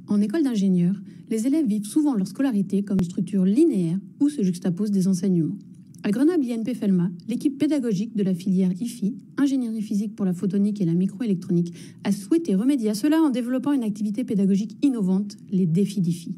En école d'ingénieur, les élèves vivent souvent leur scolarité comme une structure linéaire où se juxtaposent des enseignements. À Grenoble INP Felma, l'équipe pédagogique de la filière IFI, ingénierie physique pour la photonique et la microélectronique, a souhaité remédier à cela en développant une activité pédagogique innovante, les défis d'IFI.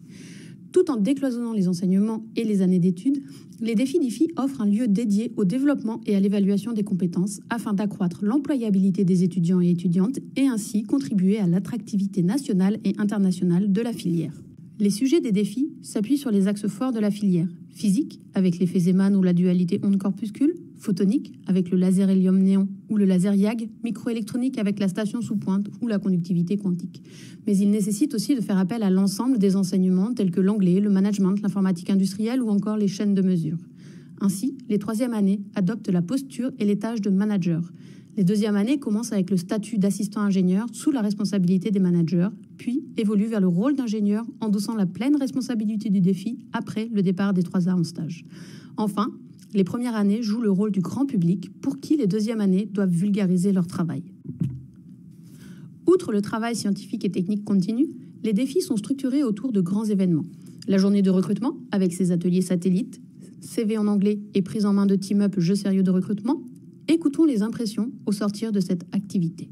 Tout en décloisonnant les enseignements et les années d'études, les défis d'IFI offrent un lieu dédié au développement et à l'évaluation des compétences afin d'accroître l'employabilité des étudiants et étudiantes et ainsi contribuer à l'attractivité nationale et internationale de la filière. Les sujets des défis s'appuient sur les axes forts de la filière. Physique, avec l'effet Zeeman ou la dualité onde-corpuscule. Photonique, avec le laser hélium-néon ou le laser YAG. Microélectronique, avec la station sous pointe ou la conductivité quantique. Mais il nécessite aussi de faire appel à l'ensemble des enseignements tels que l'anglais, le management, l'informatique industrielle ou encore les chaînes de mesure. Ainsi, les troisièmes années adoptent la posture et les tâches de manager. Les deuxièmes années commencent avec le statut d'assistant ingénieur sous la responsabilité des managers, puis évoluent vers le rôle d'ingénieur, endossant la pleine responsabilité du défi après le départ des 3A en stage. Enfin, les premières années jouent le rôle du grand public pour qui les deuxièmes années doivent vulgariser leur travail. Outre le travail scientifique et technique continu, les défis sont structurés autour de grands événements. La journée de recrutement, avec ses ateliers satellites, CV en anglais et prise en main de team-up jeux sérieux de recrutement. Écoutons les impressions au sortir de cette activité.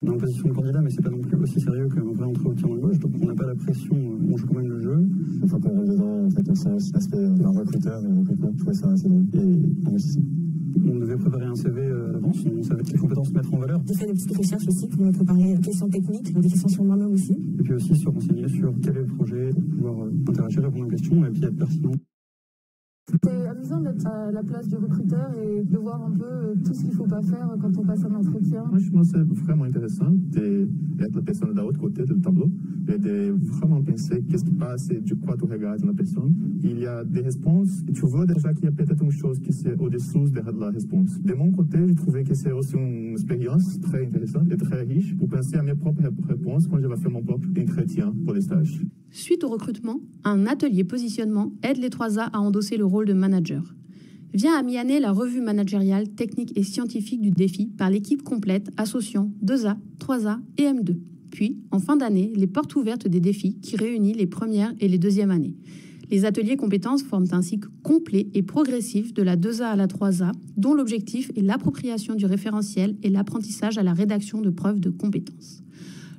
On est en position de candidat, mais c'est pas non plus aussi sérieux qu'un vrai entretien d'embauche, donc on n'a pas la pression, on joue quand même le jeu. Une fois qu'on rentre dedans, en fait, on sent aussi l'aspect d'un recruteur et un recrutement, je trouvais ça assez drôle et enrichissant. On devait préparer un CV à l'avance, on savait quelles compétences mettre en valeur. J'ai fait des petites recherches aussi pour me préparer des questions techniques, des questions sur moi-même aussi. Et puis aussi se renseigner sur quel est le projet, pour pouvoir interagir, répondre aux questions et puis être pertinent. C'était amusant d'être à la place du recruteur et de voir un peu tout ce qu'il ne faut pas faire quand on passe un entretien. Franchement, c'est vraiment intéressant d'être la personne de l'autre côté du tableau et de vraiment penser qu'est-ce qui passe et de quoi tu regardes la personne. Il y a des réponses et tu vois déjà qu'il y a peut-être une chose qui est au-dessous de la réponse. De mon côté, je trouvais que c'est aussi une expérience très intéressante et très riche pour penser à mes propres réponses quand je vais faire mon propre entretien pour les stages. Suite au recrutement, un atelier positionnement aide les 3A à endosser le rôle de manager. Vient à mi-année la revue managériale, technique et scientifique du défi par l'équipe complète associant 2A, 3A et M2. Puis, en fin d'année, les portes ouvertes des défis qui réunit les premières et les deuxièmes années. Les ateliers compétences forment un cycle complet et progressif de la 2A à la 3A, dont l'objectif est l'appropriation du référentiel et l'apprentissage à la rédaction de preuves de compétences.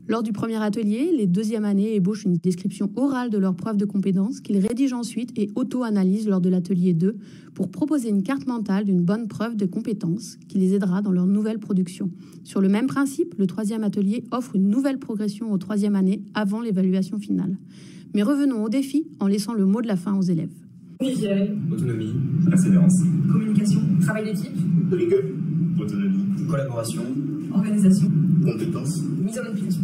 Lors du premier atelier, les deuxièmes années ébauchent une description orale de leurs preuves de compétences qu'ils rédigent ensuite et auto-analysent lors de l'atelier 2 pour proposer une carte mentale d'une bonne preuve de compétences qui les aidera dans leur nouvelle production. Sur le même principe, le troisième atelier offre une nouvelle progression aux troisième année avant l'évaluation finale. Mais revenons au défi en laissant le mot de la fin aux élèves. Autonomie, persévérance, Communication, travail d'équipe, rigueur, autonomie, collaboration, organisation, compétence, mise en application.